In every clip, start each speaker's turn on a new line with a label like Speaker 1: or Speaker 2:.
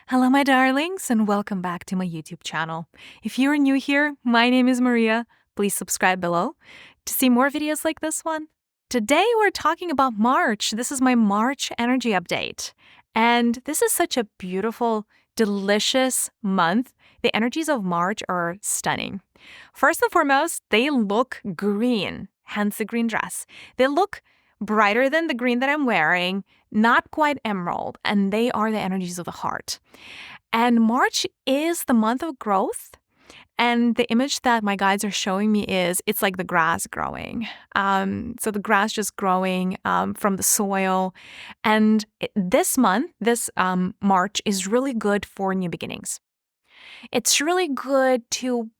Speaker 1: Hello, my darlings, and welcome back to my YouTube channel. If you're new here, my name is Mariya. Please subscribe below to see more videos like this one. Today, we're talking about March. This is my March energy update. And this is such a beautiful, delicious month. The energies of March are stunning. First and foremost, they look green, hence the green dress. They look brighter than the green that I'm wearing, not quite emerald, and they are the energies of the heart. And March is the month of growth. And the image that my guides are showing me is it's like the grass growing. So the grass just growing from the soil. And this month, this March, is really good for new beginnings. It's really good to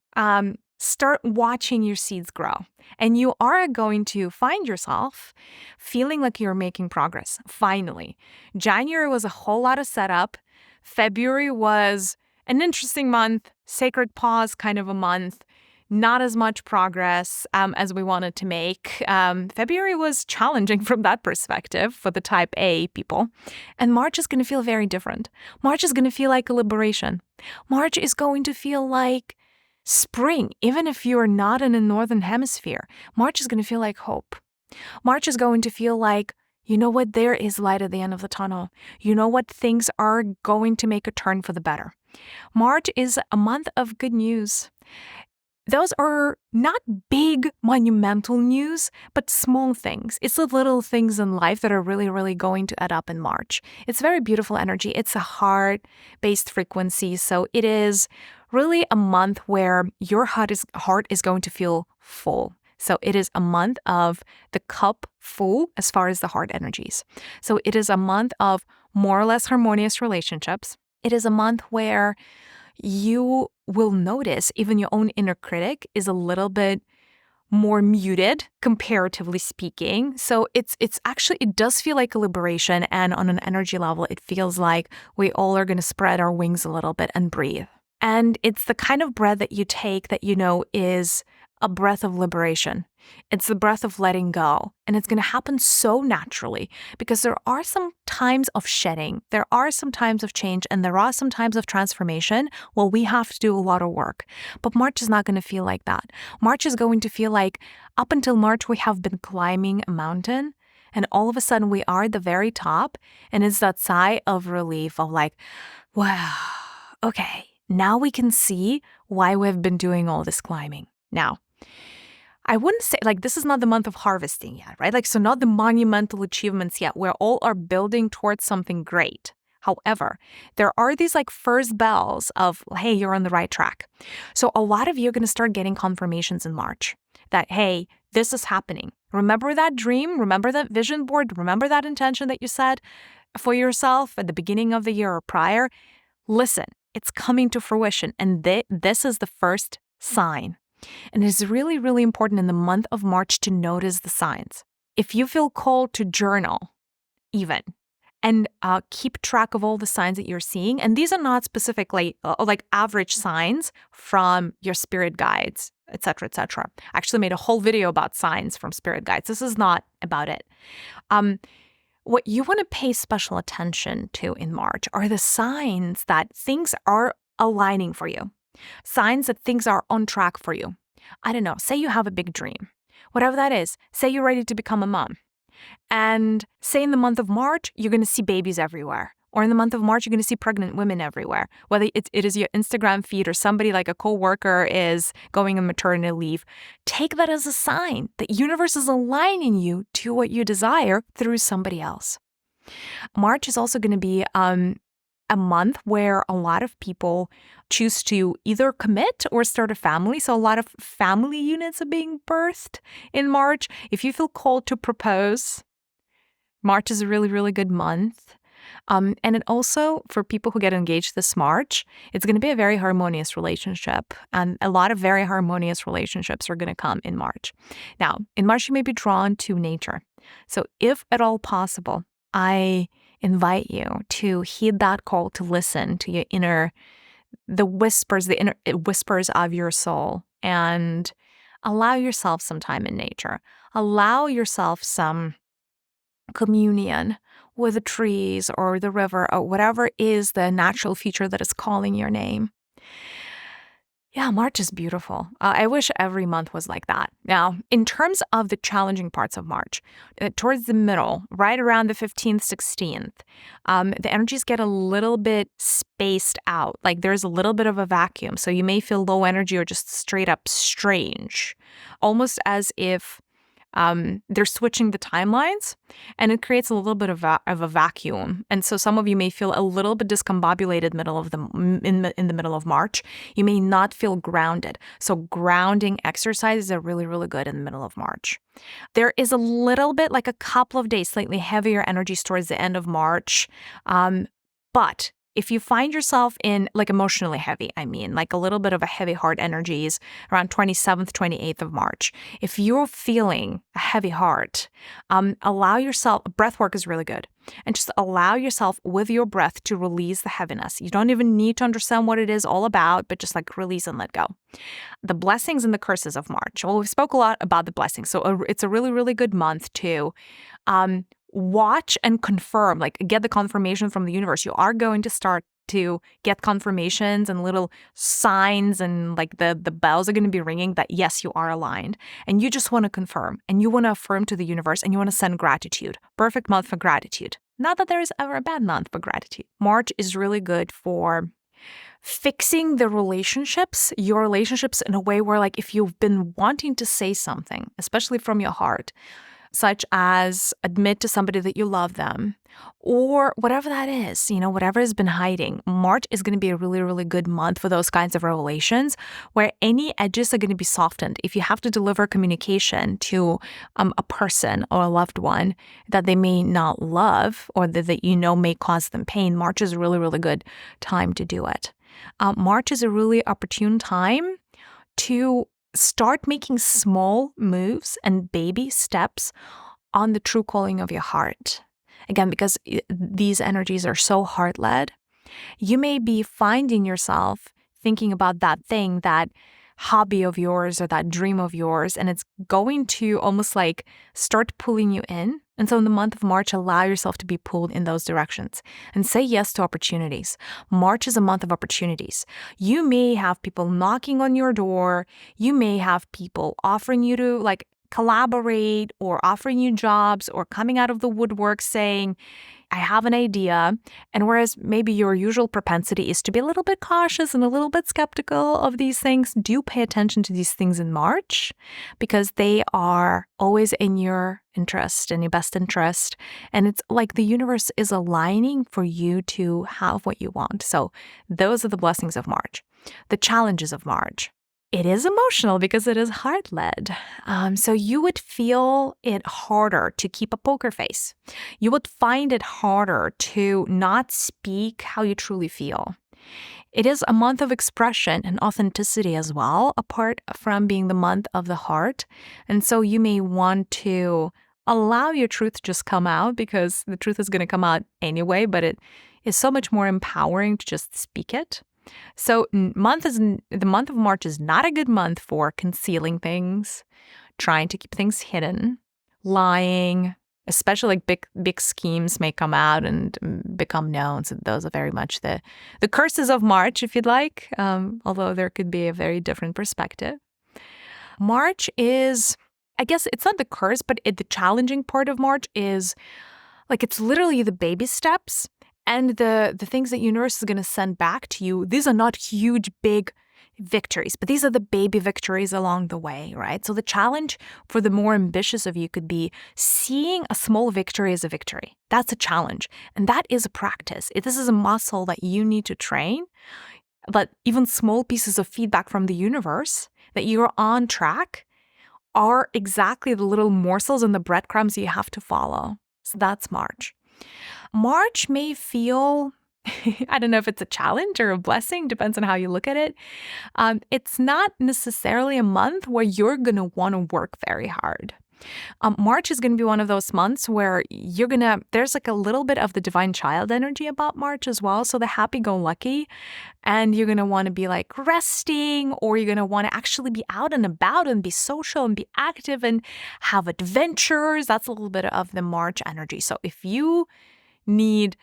Speaker 1: start watching your seeds grow. And you are going to find yourself feeling like you're making progress, finally. January was a whole lot of setup. February was an interesting month, sacred pause kind of a month, not as much progress as we wanted to make. February was challenging from that perspective for the type A people. And March is going to feel very different. March is going to feel like a liberation. March is going to feel like spring, even if you're not in the northern hemisphere. March is going to feel like hope. March is going to feel like, you know what, there is light at the end of the tunnel. You know what, things are going to make a turn for the better. March is a month of good news. Those are not big, monumental news, but small things. It's the little things in life that are really, really going to add up in March. It's very beautiful energy. It's a heart-based frequency, so it is really a month where your heart is going to feel full. So it is a month of the cup full as far as the heart energies. So it is a month of more or less harmonious relationships. It is a month where you will notice even your own inner critic is a little bit more muted, comparatively speaking. So it does feel like a liberation. And on an energy level, it feels like we all are going to spread our wings a little bit and breathe. And it's the kind of breath that you take that you know is a breath of liberation. It's the breath of letting go. And it's going to happen so naturally because there are some times of shedding, there are some times of change, and there are some times of transformation. Well, we have to do a lot of work. But March is not going to feel like that. March is going to feel like up until March, we have been climbing a mountain. And all of a sudden, we are at the very top. And it's that sigh of relief of like, wow, okay, now we can see why we've been doing all this climbing. Now, I wouldn't say, this is not the month of harvesting yet, right? So not the monumental achievements yet. We all are building towards something great. However, there are these first bells of, hey, you're on the right track. So a lot of you are going to start getting confirmations in March that, hey, this is happening. Remember that dream? Remember that vision board? Remember that intention that you set for yourself at the beginning of the year or prior? Listen, it's coming to fruition. And this is the first sign. And it's really, really important in the month of March to notice the signs. If you feel called to journal, even, and keep track of all the signs that you're seeing, and these are not specifically average signs from your spirit guides, etc., etc. I actually made a whole video about signs from spirit guides. This is not about it. What you want to pay special attention to in March are the signs that things are aligning for you. Signs that things are on track for you. I don't know, say you have a big dream, whatever that is. Say you're ready to become a mom. And say in the month of March, you're going to see babies everywhere. Or in the month of March, you're going to see pregnant women everywhere. Whether it is your Instagram feed or somebody like a coworker is going on maternity leave. Take that as a sign that universe is aligning you to what you desire through somebody else. March is also going to be a month where a lot of people choose to either commit or start a family. So a lot of family units are being birthed in March. If you feel called to propose, March is a really, really good month. And it also, for people who get engaged this March, it's going to be a very harmonious relationship. And a lot of very harmonious relationships are going to come in March. Now, in March, you may be drawn to nature. So if at all possible, I invite you to heed that call to listen to your inner whispers of your soul, and allow yourself some time in nature. Allow yourself some communion with the trees or the river or whatever is the natural feature that is calling your name. Yeah, March is beautiful. I wish every month was like that. Now, in terms of the challenging parts of March, towards the middle, right around the 15th, 16th, the energies get a little bit spaced out. Like there's a little bit of a vacuum. So you may feel low energy or just straight up strange, almost as if they're switching the timelines, and it creates a little bit of a vacuum. And so some of you may feel a little bit discombobulated in the middle of March. You may not feel grounded. So grounding exercises are really, really good in the middle of March. There is a little bit, like a couple of days, slightly heavier energies towards the end of March. But if you find yourself in like emotionally heavy, like a little bit of a heavy heart energies around 27th, 28th of March, if you're feeling a heavy heart, allow yourself, breath work is really good. And just allow yourself with your breath to release the heaviness. You don't even need to understand what it is all about, but just like release and let go. The blessings and the curses of March. Well, we spoke a lot about the blessings. So it's a really, really good month to watch and confirm, like get the confirmation from the universe. You are going to start to get confirmations and little signs, and like the bells are going to be ringing that yes, you are aligned. And you just want to confirm, and you want to affirm to the universe, and you want to send gratitude. Perfect month for gratitude. Not that there is ever a bad month for gratitude. March is really good for fixing the relationships, your relationships, in a way where, like, if you've been wanting to say something, especially from your heart, such as admit to somebody that you love them, or whatever that is, whatever has been hiding, March is going to be a really, really good month for those kinds of revelations where any edges are going to be softened. If you have to deliver communication to a person or a loved one that they may not love or that may cause them pain, March is a really, really good time to do it. March is a really opportune time to start making small moves and baby steps on the true calling of your heart. Again, because these energies are so heart-led, you may be finding yourself thinking about that thing, that hobby of yours or that dream of yours, and it's going to almost like start pulling you in. And so in the month of March, allow yourself to be pulled in those directions and say yes to opportunities. March is a month of opportunities. You may have people knocking on your door. You may have people offering you to like collaborate or offering you jobs or coming out of the woodwork saying, I have an idea. And whereas maybe your usual propensity is to be a little bit cautious and a little bit skeptical of these things, do pay attention to these things in March because they are always in your interest, in your best interest. And it's like the universe is aligning for you to have what you want. So those are the blessings of March. The challenges of March. It is emotional because it is heart-led. So you would feel it harder to keep a poker face. You would find it harder to not speak how you truly feel. It is a month of expression and authenticity as well, apart from being the month of the heart. And so you may want to allow your truth to just come out because the truth is going to come out anyway, but it is so much more empowering to just speak it. So the month of March is not a good month for concealing things, trying to keep things hidden, lying, especially like big schemes may come out and become known. So those are very much the curses of March, if you'd like, although there could be a very different perspective. March is, I guess it's not the curse, but the challenging part of March is like it's literally the baby steps. And the things that universe is going to send back to you, these are not huge, big victories, but these are the baby victories along the way, right? So the challenge for the more ambitious of you could be seeing a small victory as a victory. That's a challenge. And that is a practice. This is a muscle that you need to train. But even small pieces of feedback from the universe that you're on track are exactly the little morsels and the breadcrumbs you have to follow. So that's March. March may feel, I don't know if it's a challenge or a blessing, depends on how you look at it. It's not necessarily a month where you're going to want to work very hard. March is going to be one of those months where there's like a little bit of the divine child energy about March as well. So the happy-go-lucky, and you're going to want to be like resting, or you're going to want to actually be out and about and be social and be active and have adventures. That's a little bit of the March energy. So if you need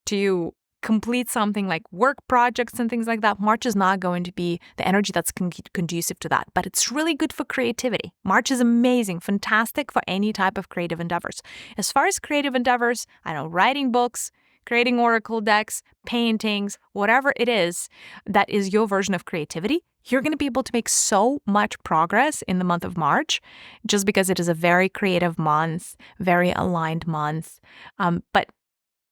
Speaker 1: to complete something like work projects and things like that, March is not going to be the energy that's conducive to that. But it's really good for creativity. March is amazing, fantastic for any type of creative endeavors. As far as creative endeavors, I know writing books, creating oracle decks, paintings, whatever it is that is your version of creativity, you're going to be able to make so much progress in the month of March just because it is a very creative month, very aligned month. But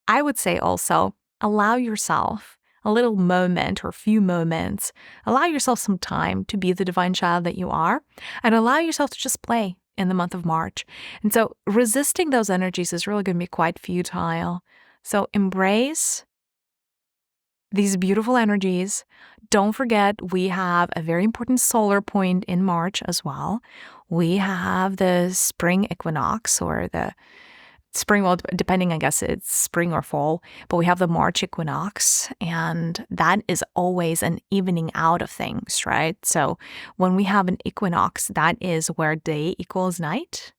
Speaker 1: I would say also, allow yourself a little moment or a few moments. Allow yourself some time to be the divine child that you are and allow yourself to just play in the month of March. And so resisting those energies is really going to be quite futile. So embrace these beautiful energies. Don't forget, we have a very important solar point in March as well. We have the spring equinox or the spring, well, depending, I guess it's spring or fall, but we have the March equinox, and that is always an evening out of things, right? So when we have an equinox, that is where day equals night.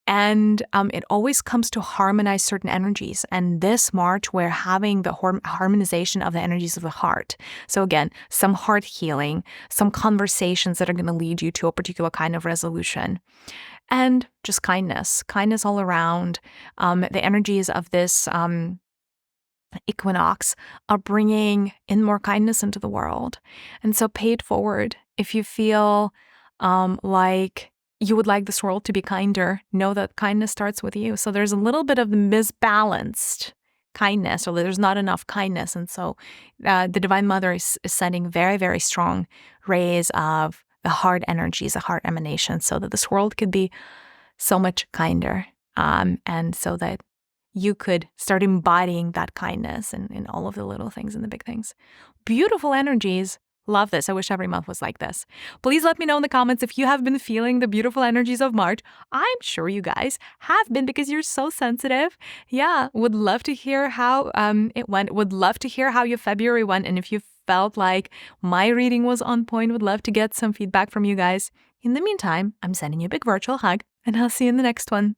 Speaker 1: And it always comes to harmonize certain energies. And this March, we're having the harmonization of the energies of the heart. So again, some heart healing, some conversations that are going to lead you to a particular kind of resolution. And just kindness all around. The energies of this equinox are bringing in more kindness into the world. And so pay it forward. If you feel like you would like this world to be kinder, know that kindness starts with you. So there's a little bit of misbalanced kindness, or there's not enough kindness. And so the Divine Mother is sending very, very strong rays of the heart energies, the heart emanations, so that this world could be so much kinder. And so that you could start embodying that kindness in all of the little things and the big things. Beautiful energies. Love this. I wish every month was like this. Please let me know in the comments if you have been feeling the beautiful energies of March. I'm sure you guys have been because you're so sensitive. Yeah, would love to hear how it went. Would love to hear how your February went. And if you felt like my reading was on point, would love to get some feedback from you guys. In the meantime, I'm sending you a big virtual hug, and I'll see you in the next one.